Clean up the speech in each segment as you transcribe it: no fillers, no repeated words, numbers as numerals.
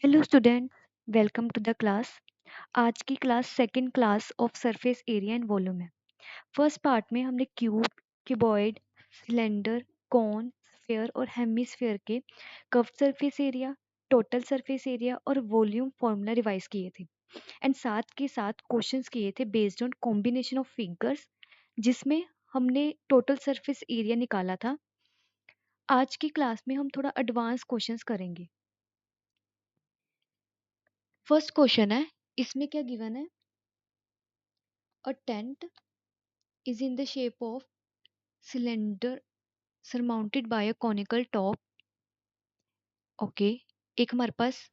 Hello student, welcome to the class. आज की class second class of surface area and volume है। First part में हमने cube, cuboid, cylinder, cone, sphere और hemisphere के curved surface area, total surface area और volume formula revise किए थे एंड साथ के साथ क्वेश्चंस किए थे based on combination of figures, जिसमें हमने टोटल सरफेस एरिया निकाला था। आज की क्लास में हम थोड़ा एडवांस क्वेश्चंस करेंगे। फर्स्ट क्वेश्चन है, इसमें क्या गिवन है? A tent is in the shape of cylinder surmounted by a conical top. Okay, एक हमारे पास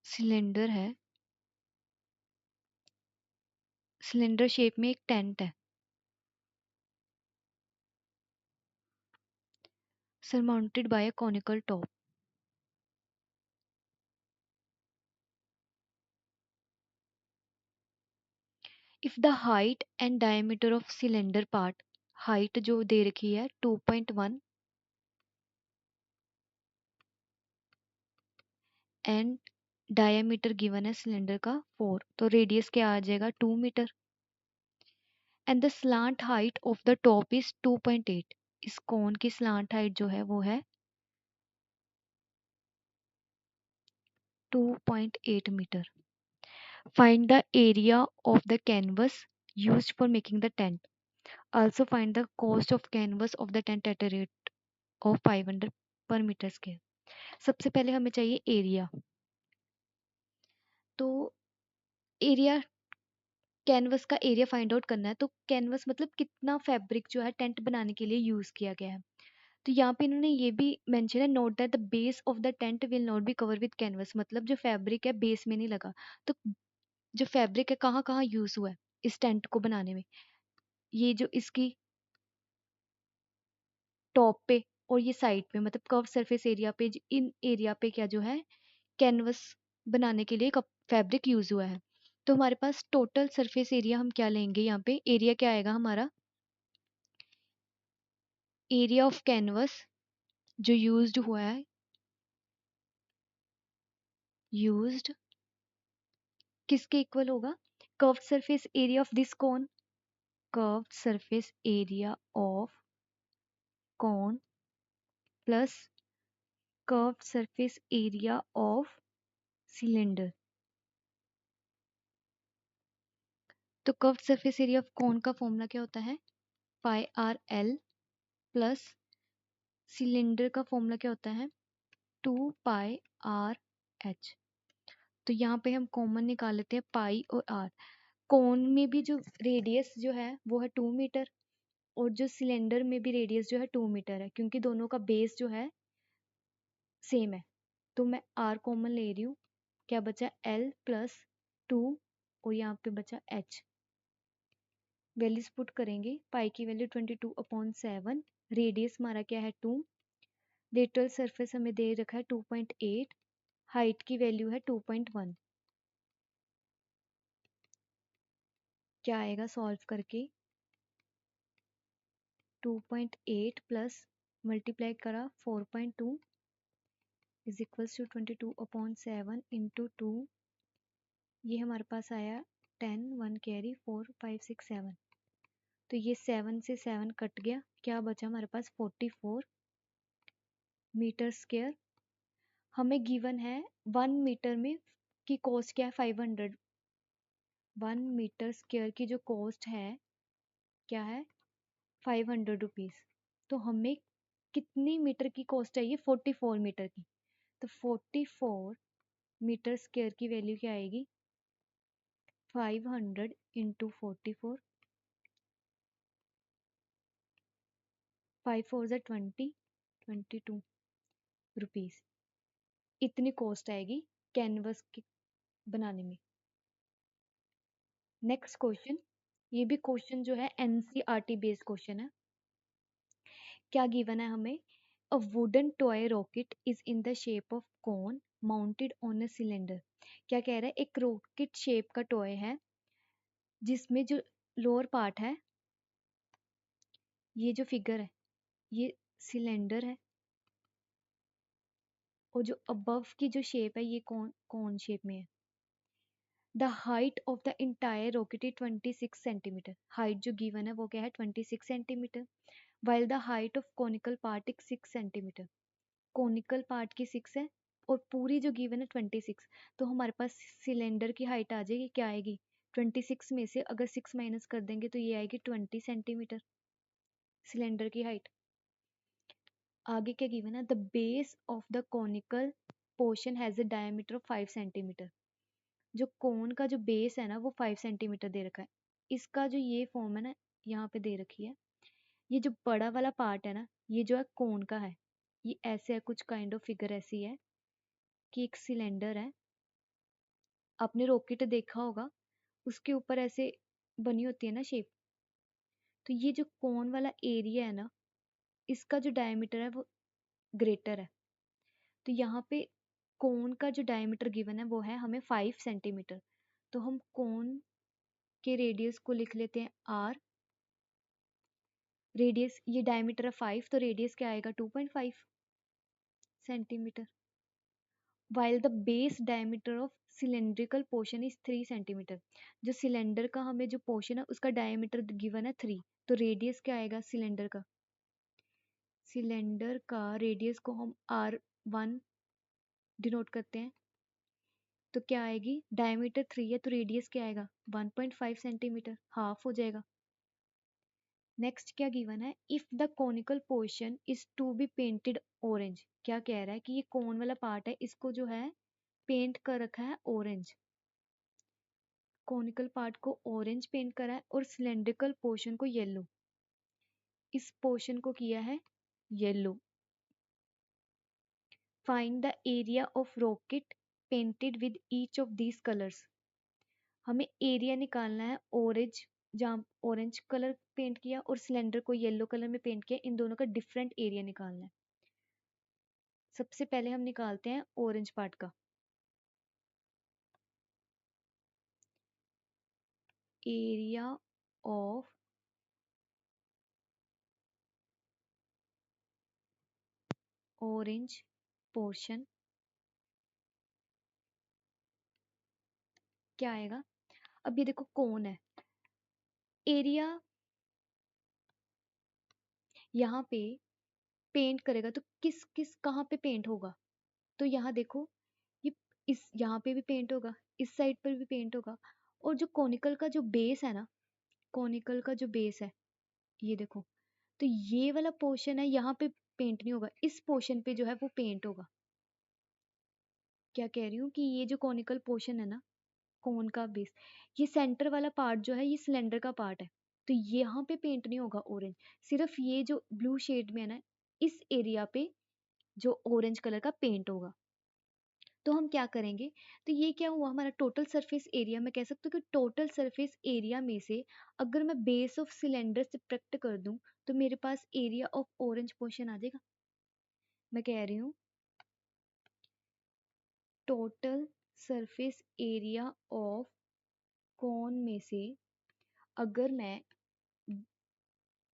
सिलेंडर है, सिलेंडर शेप में एक टेंट है surmounted by a conical top. If the height and diameter of cylinder part, height जो दे रखी है 2.1 and diameter given है सिलेंडर का 4, तो रेडियस क्या आ जाएगा 2 metre and the slant height of the top is 2.8। इस कोन की स्लांट हाइट जो है वो है 2.8 metre. Find the area of the canvas used for making the tent. Also find the cost of canvas of the tent at a rate of 500 per meter square. सबसे पहले हमें चाहिए एरिया। तो area, canvas का area find out करना है। तो canvas मतलब कितना फैब्रिक जो है टेंट बनाने के लिए यूज किया गया है। तो यहाँ पे इन्होंने ये भी मेंशन है, note that the base of the tent will not be cover with canvas, मतलब जो फैब्रिक है बेस में नहीं लगा। तो जो फैब्रिक है कहाँ कहाँ यूज हुआ है इस टेंट को बनाने में? ये जो इसकी टॉप पे और ये साइड पे, मतलब कर्व सरफेस एरिया पे, इन एरिया पे क्या जो है कैनवस बनाने के लिए फैब्रिक यूज हुआ है। तो हमारे पास टोटल सरफेस एरिया हम क्या लेंगे? यहाँ पे एरिया क्या आएगा हमारा? एरिया ऑफ कैनवस जो यूज्ड हुआ है, यूज्ड किसके इक्वल होगा? Curve surface area of this cone, curve surface area of cone plus curve surface area of cylinder. तो curve surface area of cone का फॉर्मूला क्या होता है? Pi r l plus cylinder का फॉर्मूला क्या होता है? 2 पाई आर एच। तो यहाँ पे हम कॉमन निकाल लेते हैं पाई और आर। कोन में भी जो रेडियस जो है वो है 2 मीटर और जो सिलेंडर में भी रेडियस जो है 2 मीटर है, क्योंकि दोनों का बेस जो है सेम है। तो मैं आर कॉमन ले रही हूँ, क्या बचा? एल प्लस 2 और यहाँ पे बचा एच। वैल्यूज पुट करेंगे, पाई की वैल्यू 22/7, रेडियस हमारा क्या है 2, लेटरल सरफेस हमें दे रखा है 2.8, हाइट की वैल्यू है 2.1। क्या आएगा सॉल्व करके? 2.8 प्लस मल्टीप्लाई करा 4.2 इज इक्वल्स टू 22/7 इंटू 2। ये हमारे पास आया 10, 1 कैरी 4 5 6 7। तो ये 7 से 7 कट गया, क्या बचा हमारे पास? 44 मीटर स्क्वायर। हमें गिवन है 1 मीटर में की कॉस्ट क्या है? 500। 1 मीटर स्क्वायर की जो कॉस्ट है क्या है? 500 रुपीज। तो हमें कितनी मीटर की कॉस्ट चाहिए? 44 मीटर की। तो 44 मीटर स्क्वायर की वैल्यू क्या आएगी? 500 इंटू 44, 5 4 20, 22 रुपीज। इतनी कॉस्ट आएगी कैनवस की बनाने में। नेक्स्ट क्वेश्चन, ये भी क्वेश्चन जो है एनसीईआरटी बेस्ड क्वेश्चन है। क्या गिवन है हमें? A wooden toy rocket is in the shape of cone mounted on a cylinder. क्या कह रहा है? एक रॉकेट शेप का टॉय है जिसमें जो लोअर पार्ट है, ये जो फिगर है ये सिलेंडर है और जो अबव की जो शेप है ये कौन शेप में है। The height of the entire rocket is 26 centimetre. Height जो गिवन है वो क्या है 26 centimetre, while the height of conical part is 6 centimetre. Conical part की 6 है और पूरी जो गिवन है 26। तो हमारे पास सिलेंडर की हाइट आ जाएगी, क्या आएगी 26 में से अगर 6 माइनस कर देंगे तो ये आएगी 20 सेंटीमीटर सिलेंडर की हाइट। आगे क्या गिवन है, the base of the conical portion has a diameter of 5 centimetre. जो कोन का जो बेस है ना वो 5 सेंटीमीटर दे रखा है। इसका जो ये फॉर्म है ना यहाँ पे दे रखी है, ये जो बड़ा वाला पार्ट है ना ये जो है कोन का है। ये ऐसे है, कुछ काइंड ऑफ फिगर ऐसी है कि एक सिलेंडर है, आपने रॉकेट देखा होगा उसके ऊपर ऐसे बनी होती है ना शेप। तो ये जो कोन वाला एरिया है ना इसका जो डायमीटर है वो ग्रेटर है। तो यहाँ पे कोन का जो डायमीटर गिवन है वो है हमें 5 सेंटीमीटर। तो हम कोन के रेडियस को लिख लेते हैं आर। रेडियस ये डायमीटर है 5 तो रेडियस क्या आएगा 2.5 centimetre. While the base diameter of cylindrical portion is 3 centimetre. जो सिलेंडर का हमें जो पोर्शन है उसका डायमीटर गिवन है 3, तो रेडियस क्या आएगा सिलेंडर का। सिलेंडर का रेडियस को हम R1 डिनोट करते हैं। तो क्या आएगी, डायमीटर 3 है तो रेडियस क्या आएगा 1.5 सेंटीमीटर, हाफ हो जाएगा। नेक्स्ट क्या गिवन है, if the conical portion is to be painted orange. क्या कह रहा है कि ये कौन वाला पार्ट है इसको जो है पेंट कर रखा है ऑरेंज। कॉनिकल पार्ट को ऑरेंज पेंट करा है और सिलेंड्रिकल पोर्शन को येलो। इस पोर्शन को किया है yellow. Find the area of rocket painted with each of these colours. हमें एरिया निकालना है ऑरेंज, जहाँ ऑरेंज कलर पेंट किया और सिलेंडर को येलो कलर में पेंट किया, इन दोनों का डिफरेंट एरिया निकालना है। सबसे पहले हम निकालते हैं ऑरेंज पार्ट का एरिया ऑफ ऑरेंज पोर्शन। क्या आएगा, अब ये देखो कौन है एरिया यहाँ पे पेंट करेगा तो किस किस कहाँ पे पेंट होगा। तो यहाँ देखो ये इस यहाँ पे भी पेंट होगा, इस साइड पर भी पेंट होगा। और जो कॉनिकल का जो बेस है ना, कॉनिकल का जो बेस है ये देखो, तो ये वाला पोर्शन है यहाँ पे पेंट नहीं होगा, इस पोर्शन पे जो है वो पेंट होगा। क्या कह रही हूँ कि ये जो कॉनिकल पोर्शन है ना, कोन का बेस, ये सेंटर वाला पार्ट जो है ये सिलेंडर का पार्ट है, तो यहाँ पे पेंट नहीं होगा ऑरेंज। सिर्फ ये जो ब्लू शेड में है ना इस एरिया पे जो ऑरेंज कलर का पेंट होगा। तो हम क्या करेंगे, तो ये क्या हुआ हमारा टोटल सरफेस एरिया। मैं कह सकती हूँ कि टोटल सरफेस एरिया में से अगर मैं बेस ऑफ सिलेंडर सब्ट्रैक्ट कर दूं तो मेरे पास एरिया ऑफ ऑरेंज पोर्शन आ जाएगा। मैं कह रही हूँ टोटल सरफेस एरिया ऑफ कोन में से अगर मैं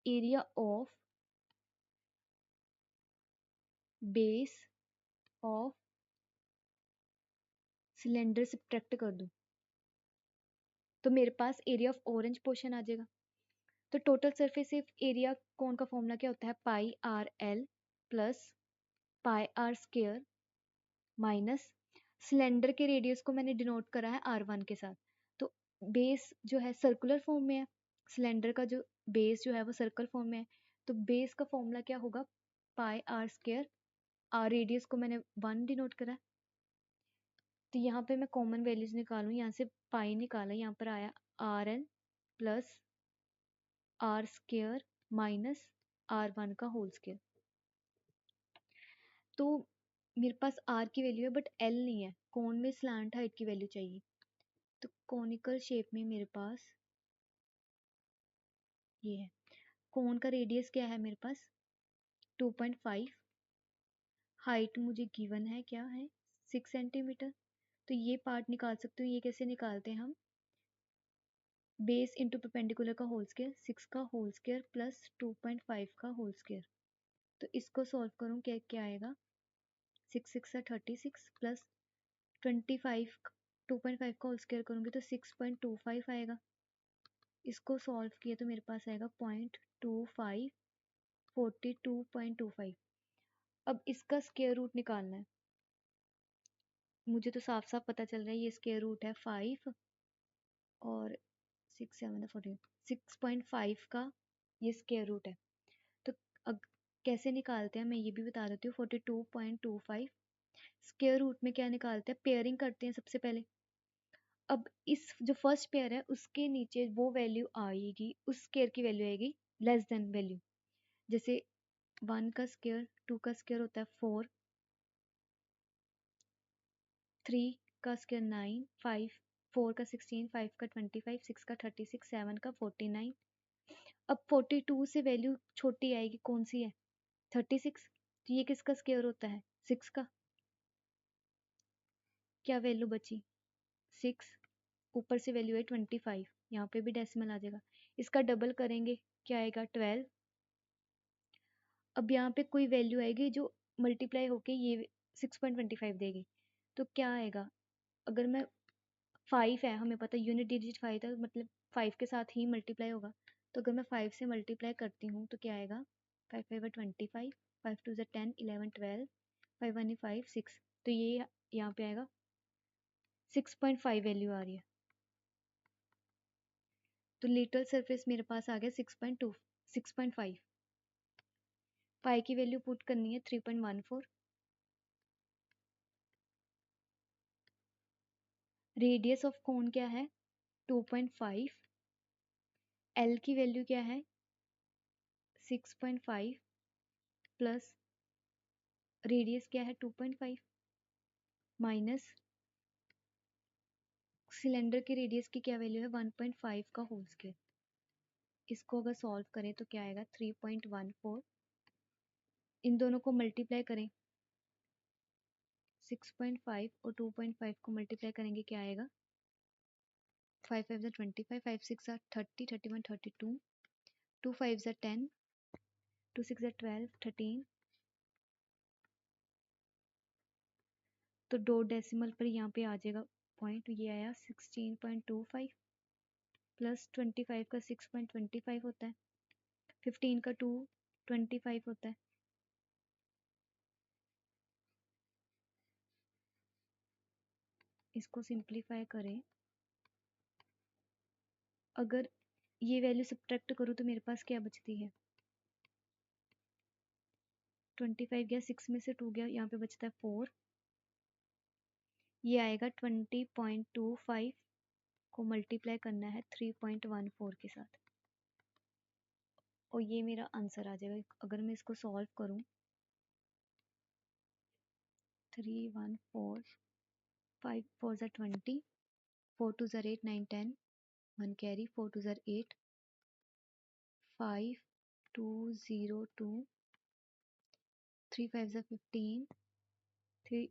area of base of cylinder subtract कर दूं तो मेरे पास एरिया ऑफ ऑरेंज पोर्शन आ जाएगा। तो टोटल सरफेस एरिया कौन का फॉर्मूला क्या होता है, pi r l plus pi r square minus cylinder के रेडियस को मैंने डिनोट करा है R1 के साथ। तो बेस जो है सर्कुलर फॉर्म में है, सिलेंडर का जो बेस जो है वो सर्कल फॉर्म में है, तो बेस का फॉर्मूला क्या होगा पाई आर स्क्वायर। आर रेडियस को मैंने 1 डिनोट करा है। तो यहाँ पे मैं कॉमन वैल्यूज निकालूँ, यहाँ से पाई निकाला, यहाँ पर आया RL plus R square minus R1 का होल स्क्वायर। तो मेरे पास R की वैल्यू है बट L नहीं है, कोन में स्लैंट हाइट की वैल्यू चाहिए। तो कॉनिकल शेप में मेरे पास ये है, कोन का रेडियस क्या है मेरे पास 2.5, हाइट मुझे गिवन है क्या है 6 सेंटीमीटर। तो ये पार्ट निकाल सकते हो, ये कैसे निकालते हैं हम, बेस इंटू परपेंडिकुलर का होल स्क्वायर, 6 का होल स्क्वायर प्लस 2.5 का होल स्क्वायर। तो इसको सॉल्व करूँ क्या क्या आएगा 6 6 है 36 प्लस 25 2.5 का होल स्क्वायर करूँगी तो 6.25 आएगा। इसको सॉल्व किया तो मेरे पास आएगा 0.25 42.25। अब इसका स्क्वायर रूट निकालना है। मुझे तो साफ साफ पता चल रहा है ये स्क्वायर रूट है 5 और 6 7 6.5 का ये स्क्वायर रूट है। तो अब कैसे निकालते हैं मैं ये भी बता देती हूँ। 42.25 स्क्वायर रूट में क्या निकालते हैं, पेयरिंग करते हैं सबसे पहले। अब इस जो फर्स्ट पेयर है उसके नीचे वो वैल्यू आएगी, उस स्क्वायर की वैल्यू आएगी लेस देन वैल्यू। जैसे 1 का स्क्वायर 2 का स्क्वायर होता है 4, 3 का स्क्वायर 9, 5 4 का 16, 5 का 25, 6 का 36, 7 का 49। अब 42 से वैल्यू छोटी आएगी, कौन सी है 36। तो ये किसका स्क्वायर होता है 6 का। क्या वैल्यू बची 6, ऊपर से वैल्यू है 25, यहाँ पे भी डेसिमल आ जाएगा। इसका डबल करेंगे क्या आएगा 12। अब यहाँ पे कोई वैल्यू आएगी जो मल्टीप्लाई होके ये 6.25 देगी। तो क्या आएगा, अगर मैं 5 है, हमें पता है यूनिट डिजिट 5 था, मतलब 5 के साथ ही मल्टीप्लाई होगा। तो अगर मैं 5 से मल्टीप्लाई करती हूँ तो क्या आएगा 5 5 25, 5 2 10, 11 12, 5 1 5 6। तो ये यहाँ पे आएगा 6.5 वैल्यू आ रही है। तो लिटल सरफेस मेरे पास आ गया 6.2 6.5। पाई की वैल्यू पुट करनी है 3.14। रेडियस ऑफ कोन क्या है 2.5। एल की वैल्यू क्या है 6.5 प्लस रेडियस क्या है 2.5 माइनस सिलेंडर की रेडियस की क्या वैल्यू है 1.5 का होल स्क्वायर। इसको अगर सॉल्व करें तो क्या आएगा 3.14। इन दोनों को मल्टीप्लाई करें, 6.5 और 2.5 को मल्टीप्लाई करेंगे क्या आएगा 5 5 25, 5 6 30, 31 32, 2 5 10, 2 6 12, 13। तो दो डेसिमल पर यहाँ पे आ जाएगा पॉइंट, ये आया 16.25 प्लस 25 का 6.25 होता है, 15 का 2.25 होता है। इसको सिंप्लीफाई करें, अगर ये वैल्यू सब्ट्रैक्ट करूँ तो मेरे पास क्या बचती है 25 गया, 6 में से 2 गया, यहाँ पे बचता है 4। ये आएगा 20.25 को मल्टीप्लाई करना है 3.14 के साथ और ये मेरा आंसर आ जाएगा। अगर मैं इसको सॉल्व करूँ 314, 5 4 20, 4 2 8 9 10, 1 कैरी, 4 2 8, 5 2 0 2, 3 5 15, 3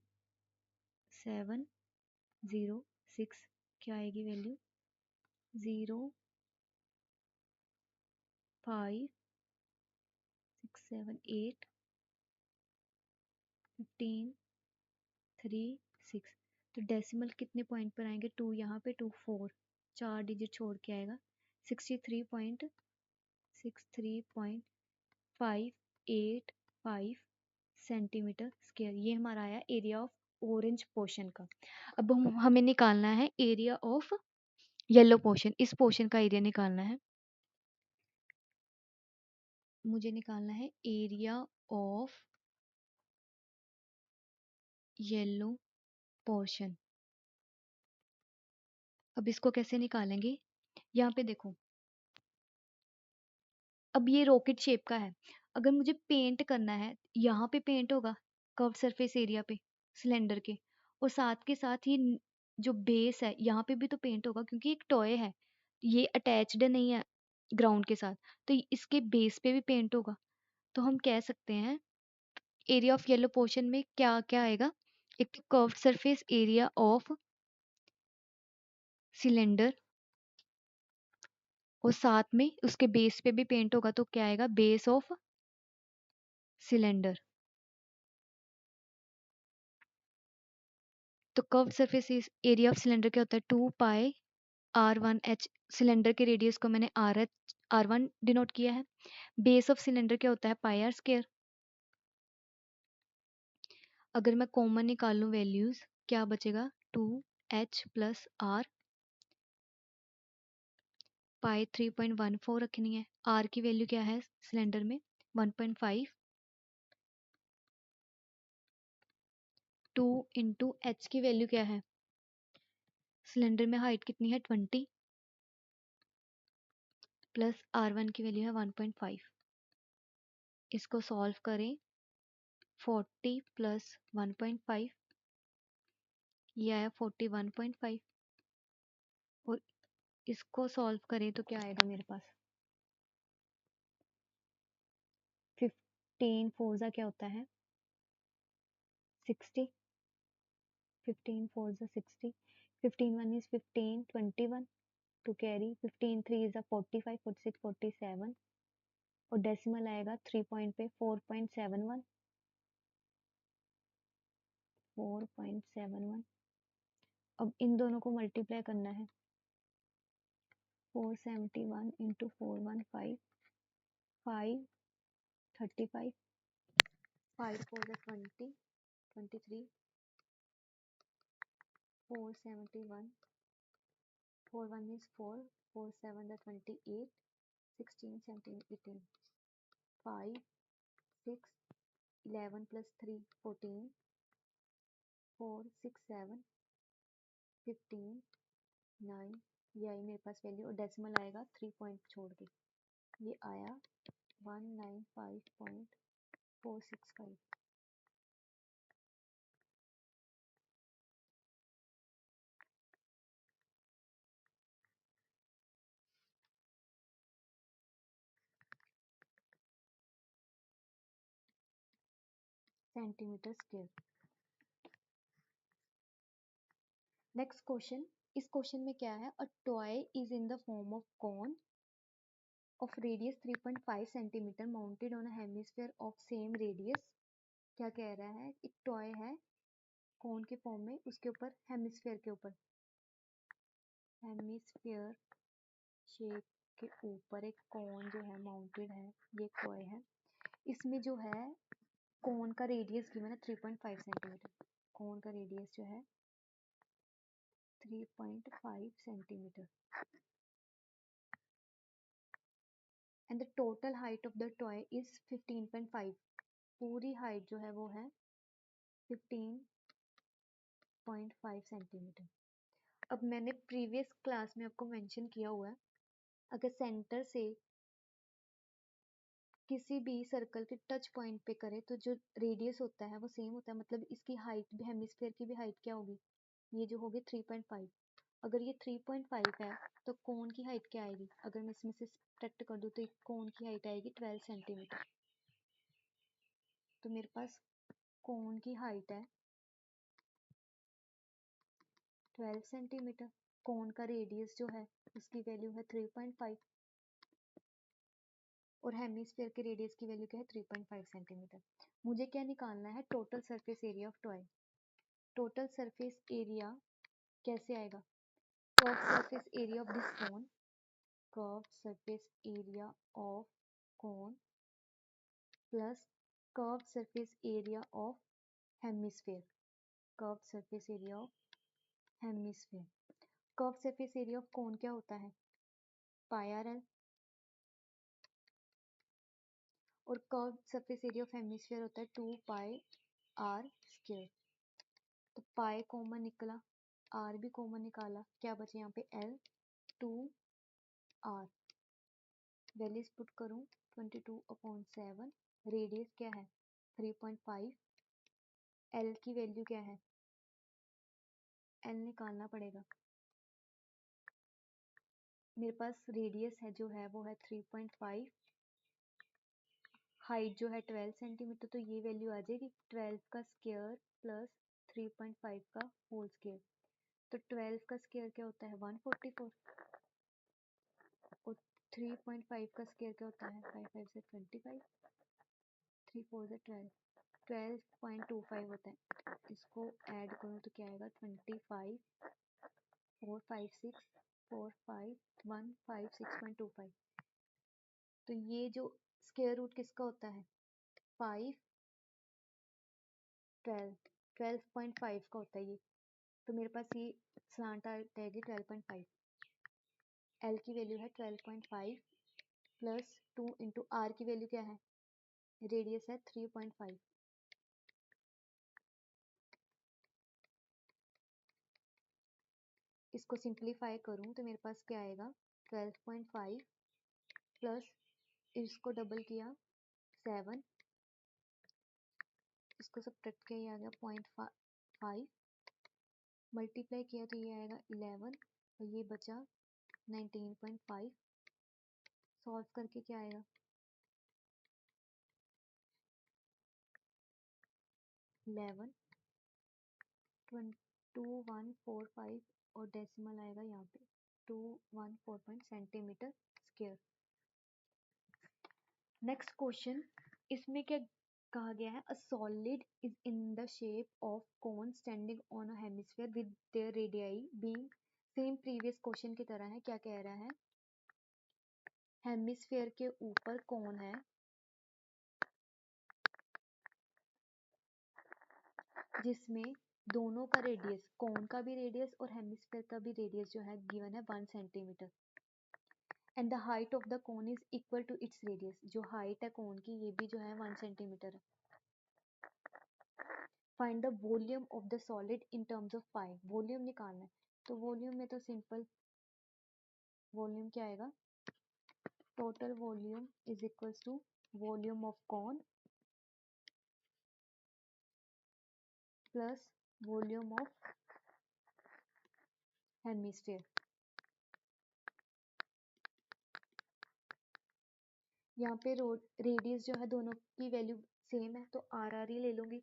7 0 6। क्या आएगी वैल्यू 0 5 6 7 8 15 3 6। तो डेसिमल कितने पॉइंट पर आएंगे 2 यहाँ पे 2 4, 4 डिजिट छोड़ के आएगा 63.585 सेंटीमीटर स्क्वायर। ये हमारा आया एरिया ऑफ ऑरेंज पोर्शन का। अब हमें निकालना है एरिया ऑफ येलो पोर्शन। इस पोर्शन का एरिया निकालना है, मुझे निकालना है एरिया ऑफ येलो पोर्शन। अब इसको कैसे निकालेंगे, यहाँ पे देखो, अब ये रॉकेट शेप का है। अगर मुझे पेंट करना है, यहाँ पे पेंट होगा कर्व सरफेस एरिया पे सिलेंडर के, और साथ के साथ ये जो बेस है यहाँ पे भी तो पेंट होगा क्योंकि एक टॉय है, ये अटैच्ड नहीं है ग्राउंड के साथ, तो इसके बेस पे भी पेंट होगा। तो हम कह सकते हैं एरिया ऑफ येलो पोर्शन में क्या क्या आएगा, एक curve surface area of cylinder और साथ में उसके बेस पे भी पेंट होगा, तो क्या आएगा बेस ऑफ सिलेंडर। तो curve surface area of cylinder क्या होता है, 2 पाई r1h। सिलेंडर के रेडियस को मैंने r1 डिनोट किया है। बेस ऑफ सिलेंडर क्या होता है, पाई आर स्क्वायर। अगर मैं कॉमन निकालूं वैल्यूज, क्या बचेगा, 2h प्लस आर, पाई 3.14 रखनी है। आर की वैल्यू क्या है सिलेंडर में, 1.5। 2 इंटू एच की वैल्यू क्या है, सिलेंडर में हाइट कितनी है 20, प्लस r1 की वैल्यू है 1.5। इसको सॉल्व करें, 40 प्लस 1.5, ये आया 41.5। और इसको सॉल्व करें तो क्या आएगा मेरे पास, 15 फोर ज़ा क्या होता है 60, 15 फोर ज़ा 60, 15 one is 15, 21 two carry, 15 three is 45, 46, 47, और डेसिमल आएगा 3 पॉइंट पे 4.71, 4.71। अब इन दोनों को मल्टीप्लाई करना है, 471 into 415, 535, 5 4 is 20, 23, 471, 4 1 is 4, 4 7 is 28, 16 17 18, 5 6 11 plus 3 14, 4 6 7 15 9, ये आई मेरे पास वैल्यू, और डेसिमल आएगा 3 पॉइंट छोड़ के, ये आया 195.465। Centimetre square. नेक्स्ट क्वेश्चन, इस क्वेश्चन में क्या है, a toy is in the form of cone of radius 3.5 centimeter mounted on a hemisphere of same radius। क्या कह रहा है, एक टॉय है कौन के फॉर्म में, उसके ऊपर हेमिस्फेयर के ऊपर, हेमिस्फेयर शेप के ऊपर एक कौन जो है माउंटेड है, ये टॉय है। इसमें जो है कौन का रेडियस गिवन है 3.5 सेंटीमीटर, कौन का रेडियस जो है 3.5 centimetre, and the total height of the toy is 15.5। पूरी हाइट जो है वो है 15.5 सेंटीमीटर। अब मैंने प्रीवियस क्लास में आपको मेंशन किया हुआ है, अगर सेंटर से किसी भी सर्कल के टच पॉइंट पे करे तो जो रेडियस होता है वो सेम होता है, मतलब इसकी हाइट भी, हेमिस्फेयर की भी हाइट क्या होगी, ये जो होगी 3.5। अगर ये 3.5 है तो कोन की हाइट क्या आएगी, अगर मैं इसमें से सब्ट्रैक्ट कर दूँ तो कोन की हाइट आएगी 12 सेंटीमीटर। तो मेरे पास कोन की हाइट है 12 सेंटीमीटर, कोन का रेडियस जो है उसकी वैल्यू है 3.5, और हेमिस्फेयर के रेडियस की वैल्यू क्या है 3.5 सेंटीमीटर। मुझे क्या निकालना है, total surface area of toy. Total surface area कैसे आएगा, curve surface area of this cone, curve surface area of cone plus curve surface area of hemisphere, curve surface area of hemisphere. Curve surface area of कोन क्या होता है, pi r L, और curve surface area of hemisphere होता है 2 पाई r square. तो pi common निकला, are भी common निकाला, क्या बचे यहाँ पे एल, 2 आर, वैल्यूज पुट करूँ 22/7, रेडियस क्या है 3.5, एल की वैल्यू क्या है, एल निकालना पड़ेगा, मेरे पास रेडियस है जो है वो है 3.5, हाइट जो है 12 सेंटीमीटर, तो ये वैल्यू आ जाएगी 12 का स्क्वायर प्लस 3.5 का होल स्क्वायर। तो 12 का स्क्वायर क्या होता है 144, और 3.5 का स्क्वायर क्या होता है 5 5 से 25, 3 4 से 12, 12.25 होता है। इसको ऐड करूँ तो क्या आएगा 25 4 5 6 4 5 1 5 6.25। तो ये जो स्क्वायर रूट किसका होता है 5 12 12.5 का होता है ये। तो मेरे पास ये स्लांट आ जाएगी 12.5। एल की वैल्यू है 12.5 प्लस 2 इंटू आर की वैल्यू क्या है रेडियस है 3.5। इसको सिंप्लीफाई करूँ तो मेरे पास क्या आएगा 12.5 प्लस इसको डबल किया 7, इसको सब्ट्रैक्ट किया ये आ गया 0.5, मल्टीप्लाई किया तो ये आएगा 11 और ये बचा 19.5। सॉल्व करके क्या आएगा 11 2145 और डेसिमल आएगा यहाँ पे 214 सेंटीमीटर स्क्वायर। नेक्स्ट क्वेश्चन, इसमें क्या कहा गया है, a solid is in the shape of cone standing on a hemisphere with their radii being same previous question की तरह है। क्या कह रहा है, हेमिस्फीयर के ऊपर कोन है जिसमें दोनों का रेडियस, कोन का भी रेडियस और हेमिस्फीयर का भी रेडियस जो है गिवन है 1 centimetre and the height of the cone is equal to its radius. जो हाइट है कोन की ये भी जो है 1 सेंटीमीटर है। Find the volume of the solid in terms of pi, volume निकालना है। तो वॉल्यूम में तो सिंपल वॉल्यूम क्या आएगा, total volume is equals to volume of cone plus volume of hemisphere. यहाँ पे रेडियस जो है दोनों की वैल्यू सेम है तो आर आर ही ले लूंगी।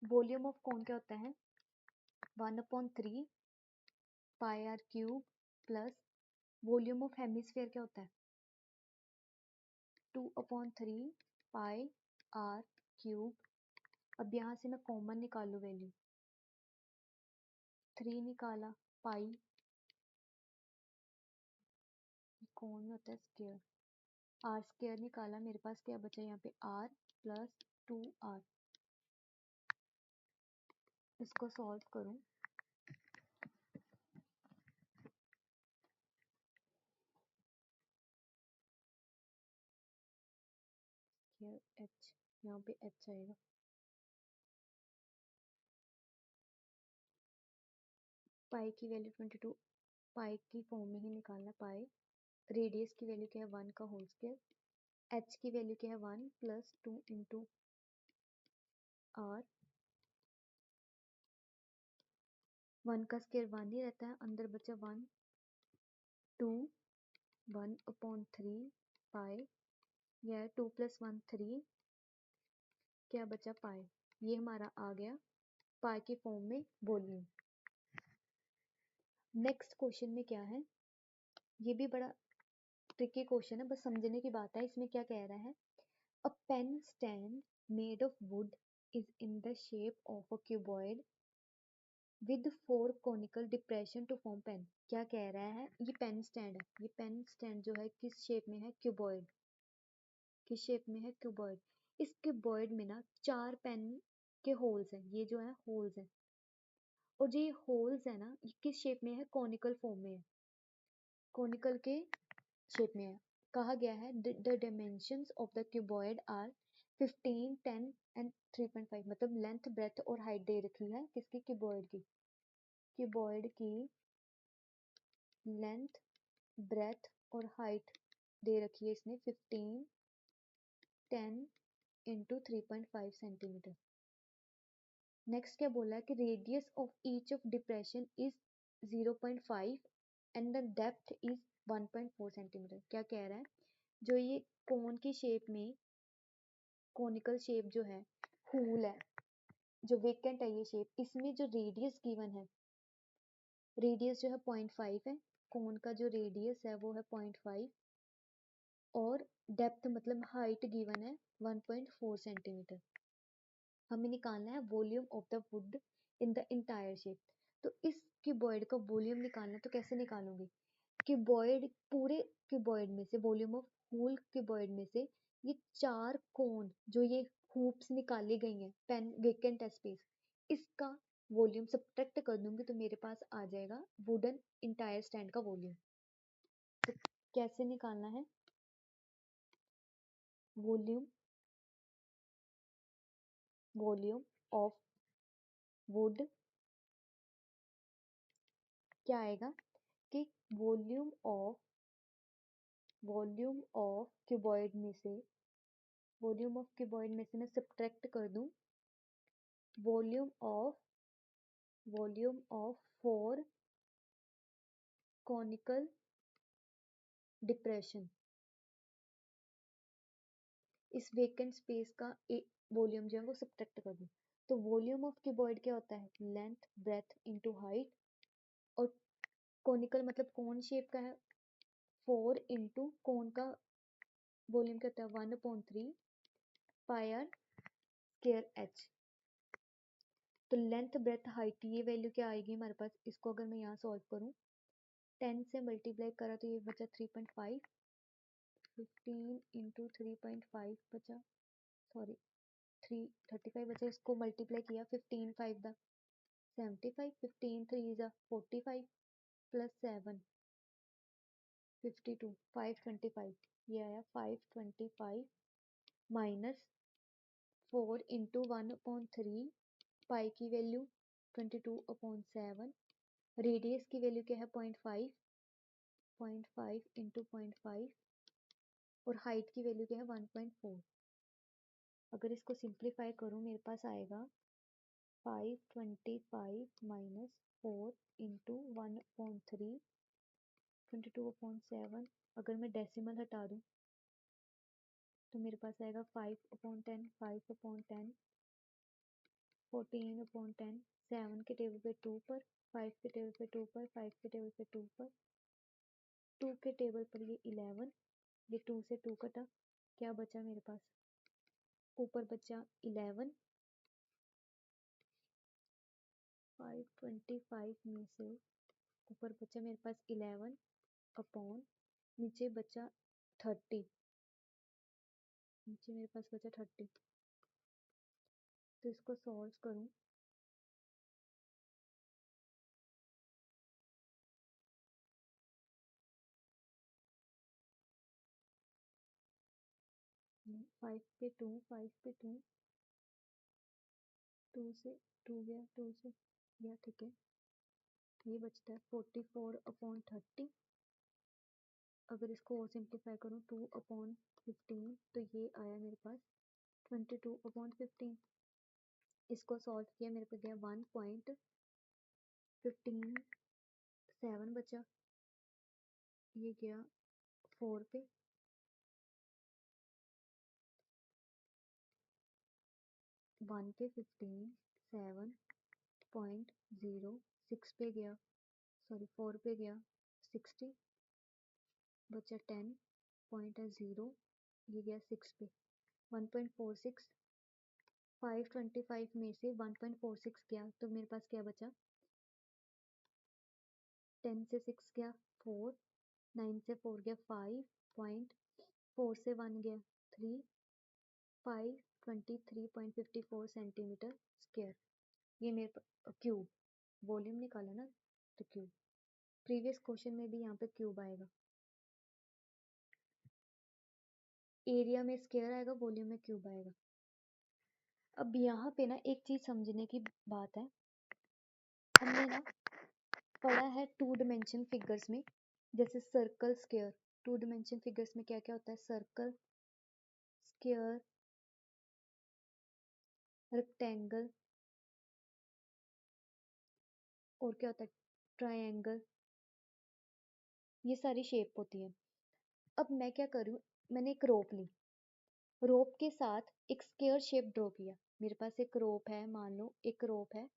वॉल्यूम ऑफ कोन क्या होता है 1/3 pi r cube plus volume of hemisphere क्या होता है 2/3 पाई आर क्यूब। अब यहाँ से मैं कॉमन निकालू वैल्यू 3 निकाला पाई, कौन में होता है स्क्वायर, आर स्क्वायर निकाला, मेरे पास क्या बचा यहाँ पे आर प्लस 2r। इसको सॉल्व करूँ एच, यहाँ पे एच आएगा, पाई की वैल्यू 22, पाई की फॉर्म में ही निकालना, पाई रेडियस की वैल्यू क्या है 1 का होल स्क्वायर, एच की वैल्यू क्या है 1 प्लस 2 इंटू आर, 1 का स्क्वायर 1 ही रहता है, अंदर बचा 1 2 1/3 पाई, यह 2 + 1 3, क्या बचा पाई। ये हमारा आ गया पाई के फॉर्म में वॉल्यूम। नेक्स्ट क्वेश्चन में क्या है, ये भी बड़ा ट्रिकी क्वेश्चन है, बस समझने की बात है। इसमें क्या कह रहा है, a pen stand made of wood is in the shape of a cuboid with 4 conical depression to form pen. क्या कह रहा है, ये पेन स्टैंड है, ये पेन स्टैंड जो है किस शेप में है क्यूबॉइड, किस शेप में है क्यूबॉइड। इस क्यूबॉइड में ना 4 पेन के होल्स हैं, ये जो है होल्स हैं, और जो ये होल्स है ना ये किस शेप में है कॉनिकल फॉर्म में है, कॉनिकल के शेप में है। कहा गया है the dimensions of the cuboid are 15 10 and 3.5, मतलब लेंथ ब्रेथ और हाइट दे रखी है किसकी क्यूबॉइड की, क्यूबॉइड की लेंथ ब्रेथ और हाइट दे रखी है इसने 15 10 इंटू 3.5 सेंटीमीटर। नेक्स्ट क्या बोला है कि radius of each of depression is 0.5 and the depth is 1.4 centimetre. क्या कह रहा है, जो ये कोन की शेप में कॉनिकल शेप जो है होल है, जो वेकेंट है ये शेप, इसमें जो रेडियस गिवन है, रेडियस जो है 0.5 है, कोन का जो रेडियस है वो है 0.5 और डेप्थ मतलब हाइट गिवन है 1.4 सेंटीमीटर। हमें निकालना है volume of the would in the entire shape. तो इस क्यूबॉइड का वॉल्यूम निकालना है, तो कैसे निकालूंगी? क्यूबॉइड, पूरे क्यूबॉइड में से, वॉल्यूम ऑफ होल क्यूबॉइड में से ये 4 कोन जो ये हूप्स निकाली गई हैं, पेन वेकेंट है स्पेस, इसका वॉल्यूम सब्ट्रैक्ट कर दूंगी तो मेरे पास आ जाएगा वुडन इंटायर स्टैंड का वॉल्यूम। तो कैसे निकालना है? वॉल्यूम वॉल्यूम ऑफ वुड क्या आएगा कि वॉल्यूम ऑफ क्यूबॉइड में से, वॉल्यूम ऑफ क्यूबॉइड में से मैं सब्ट्रैक्ट कर दूं वॉल्यूम ऑफ 4 कॉनिकल डिप्रेशन, इस वेकेंट स्पेस का वॉल्यूम जो है वो सब्ट्रैक्ट कर दूं। तो वॉल्यूम ऑफ क्यूबॉइड क्या होता है? लेंथ ब्रेथ इनटू हाइट, और कॉनिकल मतलब कोन शेप का है, 4 इंटू कोन का वॉल्यूम क्या होता है? 1/3 पाई आर स्क्वायर एच। तो लेंथ ब्रेथ हाइट ये वैल्यू क्या आएगी हमारे पास? इसको अगर मैं यहाँ सॉल्व करूँ, 10 से मल्टीप्लाई करा तो ये बचा 3.5, 15 इंटू 3.5 बचा, सॉरी 35 बचा, इसको मल्टीप्लाई किया, 15 5 दा 75, 15 3 दा 45 प्लस 7 52 525, ये आया 525 माइनस 4 इंटू 1/3, पाई की वैल्यू 22/7, रेडियस की वैल्यू क्या है? 0.5 इंटू 0.5, और हाइट की वैल्यू क्या है? 1.4। अगर इसको सिंप्लीफाई करूँ मेरे पास आएगा 525 माइनस 4 इंटू 1/3 22/7। अगर मैं डेसिमल हटा दूँ तो मेरे पास आएगा 5/10 5/10 14/10, 7 के टेबल पे 2 पर, 5 के टेबल पे 2 पर, 5 के टेबल पे 2 पर, 2 के टेबल पर ये 11, ये 2 से 2 कटा, क्या बचा मेरे पास? ऊपर बचा 11, 525 में से ऊपर बचा मेरे पास 11 अपॉन, नीचे बचा 30, नीचे मेरे पास बचा 30। तो इसको सॉल्व करूं, फाइव पे टू, 2 से 2 गया, 2 से गया, ठीक है। ये बचता है 44/30। अगर इसको और सिंप्लीफाई करूँ 2/15, तो ये आया मेरे पास 22/15। इसको सॉल्व किया, मेरे पे गया 1.157 बचा, ये गया 4 पे, 1 पे 15, 7.06 पे गया, सॉरी 4 पे गया 60, बचा 10.0, ये गया 6 पे 1.46, 525 में से 1.46 गया तो मेरे पास क्या बचा? 10 से 6 गया 4, 9 से 4 गया 5.4 से 1 गया 3, 523.54 सेंटीमीटर स्क्वायर। ये मेरे क्यूब, वॉल्यूम निकाला ना तो क्यूब। प्रीवियस क्वेश्चन में भी यहाँ पे क्यूब आएगा, एरिया में स्क्वायर आएगा, वॉल्यूम में क्यूब आएगा। अब यहाँ पे ना एक चीज समझने की बात है, हमने ना पढ़ा है 2 डिमेंशन फिगर्स में, जैसे सर्कल स्क्वायर। 2 डिमेंशन फिगर्स में क्या क्या होता है? सर्कल, स्क्वायर, रेक्टेंगल, और क्या होता है? ट्रायंगल। ये सारी शेप होती है। अब मैं क्या करूँ, मैंने एक रोप ली, रोप के साथ एक स्क्वायर शेप ड्रॉ किया। मेरे पास एक रोप है, मान लो एक रोप है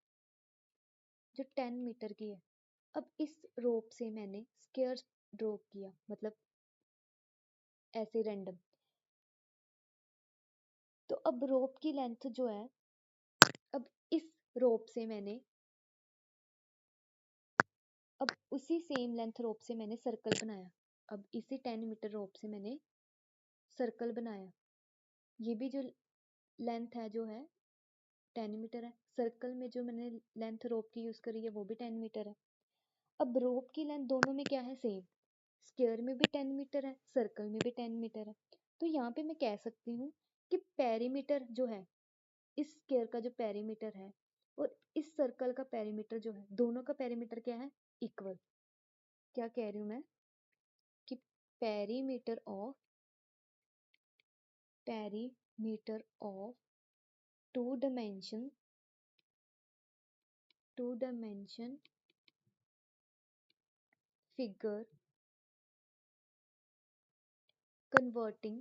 जो 10 मीटर की है। अब इस रोप से मैंने स्क्वायर ड्रॉ किया, मतलब ऐसे रैंडम। तो अब रोप की लेंथ जो है अब इस रोप से मैंने अब उसी सेम लेंथ रोप से मैंने सर्कल बनाया। अब इसी 10 मीटर रोप से मैंने सर्कल बनाया। ये भी जो लेंथ है जो है 10 मीटर है। सर्कल में जो मैंने लेंथ रोप की यूज करी है वो भी 10 मीटर है। अब रोप की लेंथ दोनों में क्या है, सेम। स्क्वायर में भी 10 मीटर है, सर्कल में भी 10 मीटर है। तो यहाँ पे मैं कह सकती हूँ कि पेरीमीटर जो है, इस स्क्वायर का जो पेरीमीटर है और इस सर्कल का पेरीमीटर जो है, दोनों का पेरीमीटर क्या है, इक्वल। क्या कह रही हूँ मैं कि perimeter of two dimension figure converting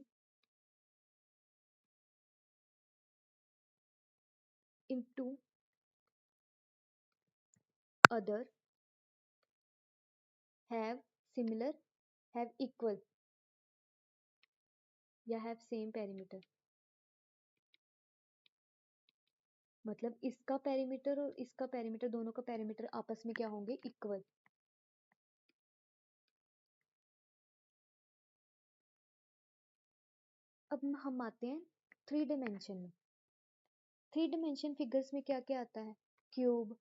into other have similar, have equal या have same perimeter। मतलब इसका पेरीमीटर और इसका पेरीमीटर, दोनों का पेरीमीटर आपस में क्या होंगे, इक्वल। अब हम आते हैं 3 डायमेंशन में। 3 डायमेंशन फिगर्स में क्या क्या आता है, क्यूब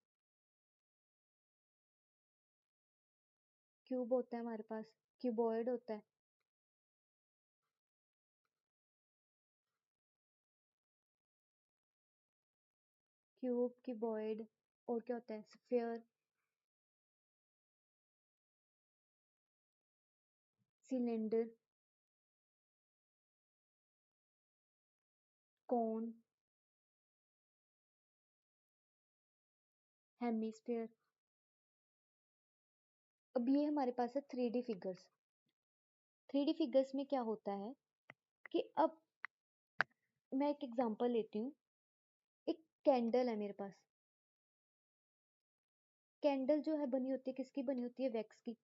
होता है हमारे पास, क्यूबॉइड होता है, क्यूबॉइड, और क्या होता है, स्फीयर, सिलेंडर, कोन, हेमिस्फीयर। अब ये हमारे पास है 3D फिगर्स। 3D फिगर्स में क्या होता है कि अब मैं एक एग्जांपल लेती हूँ। एक कैंडल है मेरे पास। कैंडल जो है बनी होती है, किसकी बनी होती है, वैक्स की।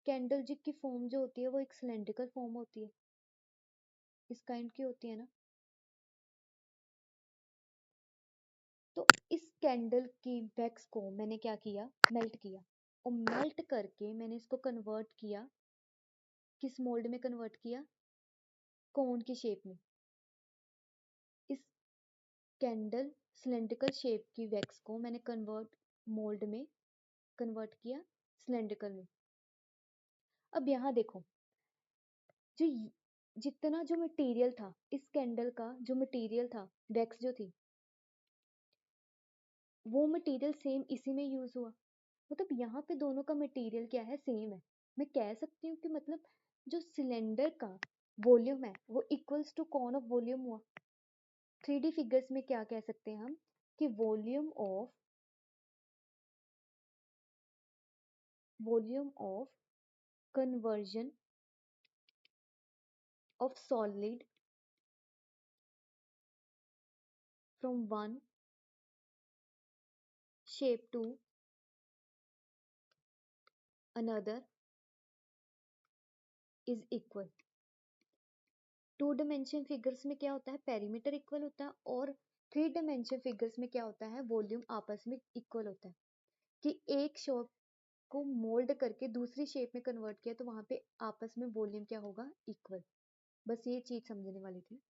कैंडल जी की फॉर्म जो होती है वो एक सिलेंड्रिकल फॉर्म होती है, इस काइंड की होती है ना। तो इस कैंडल की वैक्स को मैंने क्या किया, मेल्ट किया, और मेल्ट करके मैंने इसको कन्वर्ट किया, किस मोल्ड में कन्वर्ट किया, कोन की शेप में। इस कैंडल सिलेंड्रिकल शेप की वैक्स को मैंने मोल्ड में कन्वर्ट किया सिलेंड्रिकल में। अब यहाँ देखो, जो जितना जो मटेरियल था, इस कैंडल का जो मटेरियल था, वैक्स जो थी, वो मटेरियल सेम इसी में यूज हुआ। मतलब यहाँ पे दोनों का मटेरियल क्या है, सेम है। मैं कह सकती हूँ कि मतलब जो सिलेंडर का वॉल्यूम है वो इक्वल्स टू कौन ऑफ वॉल्यूम हुआ। 3D फिगर्स में क्या कह सकते हैं हम कि volume of conversion of solid from one shape to another is equal. 2 dimension figures में क्या होता है, पेरीमीटर इक्वल होता है, और 3 डायमेंशन फिगर्स में क्या होता है, वॉल्यूम आपस में इक्वल होता है। कि एक शेप को मोल्ड करके दूसरी शेप में कन्वर्ट किया तो वहां पे आपस में वॉल्यूम क्या होगा, इक्वल। बस ये चीज समझने वाली थी।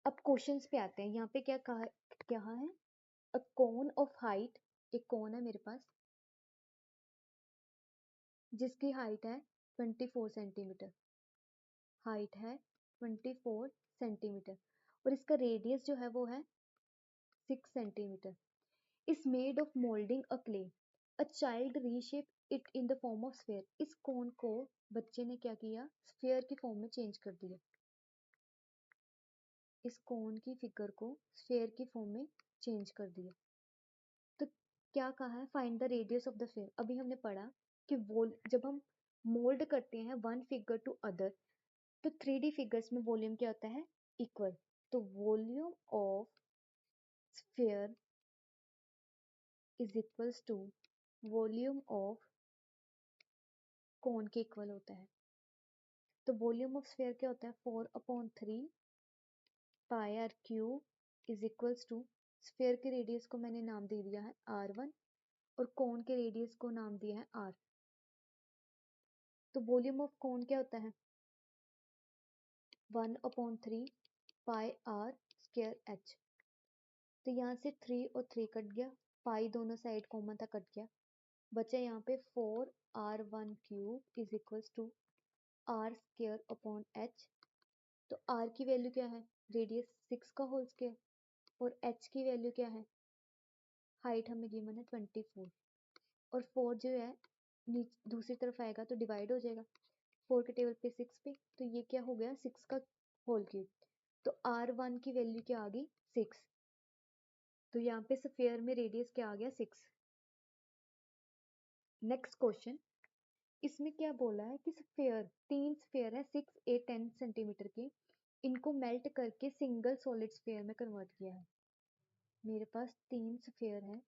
अब क्वेश्चंस पे आते हैं। यहाँ पे क्या है, अ कोन ऑफ हाइट, एक कोन है मेरे पास जिसकी हाइट है 24 सेंटीमीटर, हाइट है 24 सेंटीमीटर, और इसका रेडियस जो है वो है 6 centimetre. Is made of moulding a clay, a child reshape it in the form of sphere. इस कोन को बच्चे ने क्या किया, स्फीयर की फॉर्म में चेंज कर दिया। इस कोन की फिगर को स्फीयर की फॉर्म में चेंज कर दिया। तो क्या कहा है, find the radius of the sphere. अभी हमने पढ़ा कि जब हम मोल्ड करते हैं वन फिगर टू अदर, तो 3D फिगर्स में वॉल्यूम क्या होता है, इक्वल। तो volume of sphere is equals to volume of cone के इक्वल होता है। तो वॉल्यूम ऑफ स्फीयर क्या होता है, 4/3 pi r cube is equals to, sphere के रेडियस को मैंने नाम दे दिया है r1 और कोन के रेडियस को नाम दिया है r। तो वॉल्यूम ऑफ कोन क्या होता है 1/3 पाई r स्क्वायर h। तो यहाँ से 3 और 3 कट गया, पाई दोनों साइड कॉमन था कट गया, बचा यहाँ पे 4r1 cube is equals to r square upon h। तो r की वैल्यू क्या है रेडियस 6 का होल स्क्वायर और h की वैल्यू क्या है हाइट हमें गिवन है 24 और 4 जो है दूसरी तरफ आएगा तो डिवाइड हो जाएगा 4 के टेबल पे 6 पे, तो ये क्या हो गया 6 का होल क्यूब। तो r1 की वैल्यू क्या आ गई 6। तो यहाँ पे स्फीयर में रेडियस क्या आ गया 6। नेक्स्ट क्वेश्चन, इसमें क्या बोला है कि स्फीयर, 3 स्फीयर है 6, 8, 10 सेंटीमीटर के, इनको मेल्ट करके सिंगल सॉलिड स्फीयर में कन्वर्ट किया है। मेरे पास 3 स्फीयर है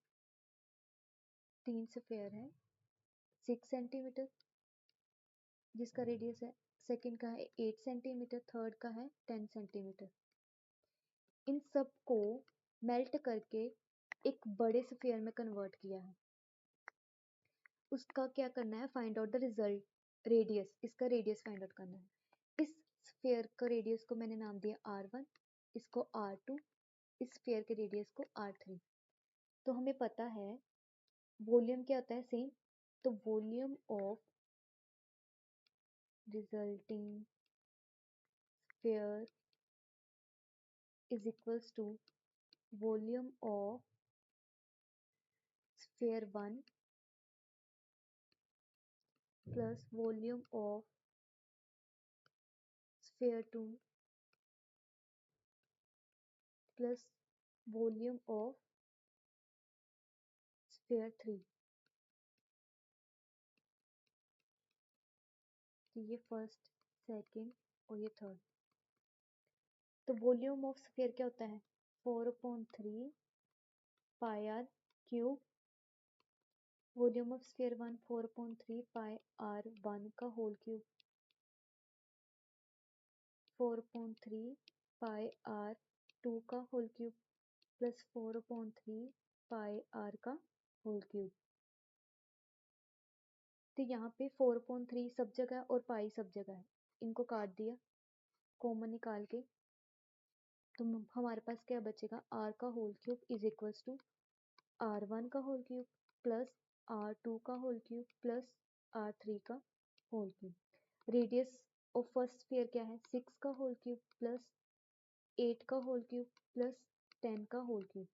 6 सेंटीमीटर जिसका रेडियस है, सेकंड का है 8 सेंटीमीटर, थर्ड का है 10 सेंटीमीटर। इन सब को मेल्ट करके एक बड़े स्फीयर में कन्वर्ट किया है। उसका क्या करना है find out the result radius, इसका रेडियस फाइंड आउट करना है। इस स्फीयर का रेडियस को मैंने नाम दिया r1, इसको r2, इस स्फीयर के रेडियस को r3। तो हमें पता है वॉल्यूम क्या होता है सेम, तो volume of resulting sphere is equals to volume of sphere 1 plus volume of sphere 2 plus volume of sphere 3। तो ये फर्स्ट, सेकंड और ये थर्ड। तो वॉल्यूम ऑफ स्फीयर क्या होता है 4/3 pi r cube, volume of sphere 1 4/3 pi r1 का whole cube, 4/3 pi r2 का whole cube plus 4/3 pi r का होल क्यूब। तो यहाँ पे 4/3 सब जगह है और पाई सब जगह है, इनको काट दिया कॉमन निकाल के, तो हमारे पास क्या बचेगा r का whole cube is equals to r1 का होल क्यूब प्लस r2 का होल क्यूब प्लस r3 का whole cube. Radius of first sphere क्या है 6 का होल क्यूब प्लस 8 का होल क्यूब प्लस 10 का होल क्यूब।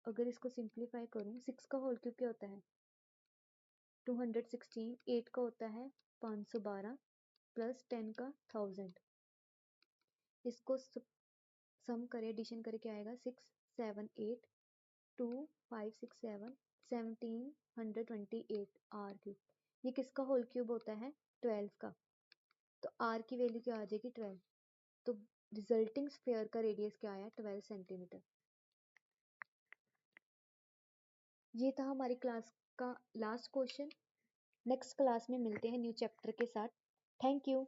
अगर इसको सिंप्लीफाई करूँ 6 का होल क्यूब क्या होता है 216, 8 का होता है 512 प्लस 10 का 1000। इसको सम करे एडिशन करे क्या आएगा 6 7 8 2 5 6 7 1728 आर क्यूब। ये किसका होल क्यूब होता है 12 का, तो आर की वैल्यू क्या आ जाएगी 12। तो रिजल्टिंग स्फीयर का रेडियस क्या आया 12 सेंटीमीटर। ये था हमारी क्लास का लास्ट क्वेश्चन। नेक्स्ट क्लास में मिलते हैं न्यू चैप्टर के साथ। Thank you.